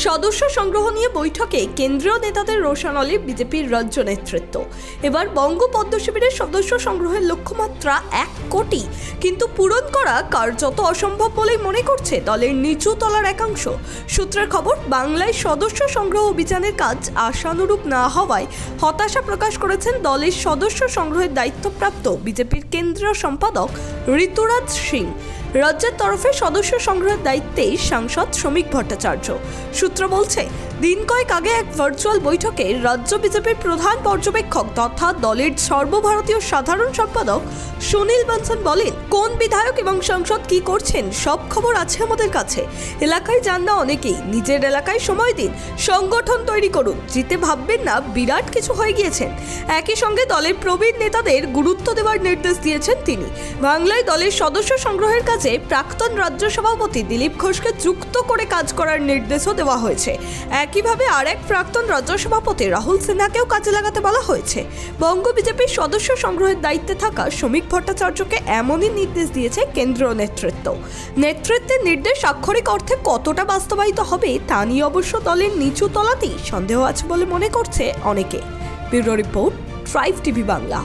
সদস্য সংগ্রহ নিয়ে বৈঠকে কেন্দ্রীয় নেতাদের রোষানলে বিজেপির রাজ্য নেতৃত্ব। এবার বঙ্গ পদ্ম শিবিরের সদস্য সংগ্রহের লক্ষ্যমাত্রা 1 কোটি, কিন্তু পূরণ করা কার্যত অসম্ভব বলেই মনে করছে দলের নিচু তলার একাংশ। সূত্রের খবর, বাংলায় সদস্য সংগ্রহ অভিযানের কাজ আশানুরূপ না হওয়ায় হতাশা প্রকাশ করেছেন দলের সদস্য সংগ্রহের দায়িত্বপ্রাপ্ত বিজেপির কেন্দ্রীয় সম্পাদক ঋতুরাজ সিং। রাজ্যের তরফে সদস্য সংগ্রহের দায়িত্বে সাংসদ শ্রমিক ভট্টাচার্য। সূত্র বলছে, দিন কয়েক আগে এক ভার্চুয়াল বৈঠকে রাজ্য বিজেপির প্রধান পর্যবেক্ষক তথা দলের সর্বভারতীয় সাধারণ সম্পাদক সুনীল বানসাল বলেন, কোন বিধায়ক এবং সাংসদ কি করছেন সব খবর আছে আমাদের কাছে। এলাকায় যান না অনেকেই, নিজের এলাকায় সময় দিন, সংগঠন তৈরি করুন, জিতে ভাববেন না বিরাট কিছু হয়ে গিয়েছেন। একই সঙ্গে দলের প্রবীণ নেতাদের গুরুত্ব দেওয়ার নির্দেশ দিয়েছেন তিনি। বাংলায় দলের সদস্য সংগ্রহের কাজে প্রাক্তন রাজ্য সভাপতি দিলীপ ঘোষকে যুক্ত করে কাজ করার নির্দেশও দেওয়া হয়েছে। একইভাবে আরেক প্রাক্তন রাজ্য সভাপতি রাহুল সিনহাকেও কাজে লাগাতে বলা হয়েছে। বঙ্গ বিজেপির সদস্য সংগ্রহের দায়িত্বে থাকা শ্রমিক ভট্টাচার্যকে এমনই নির্দেশ দিয়েছে কেন্দ্রীয় নেতৃত্ব। নেতৃত্বের নির্দেশ আক্ষরিক অর্থে কতটা বাস্তবায়িত হবে তা নিয়ে অবশ্য দলের নিচু তলাতেই সন্দেহ আছে বলে মনে করছে অনেকে। Bureau report, tribe TV Bangla.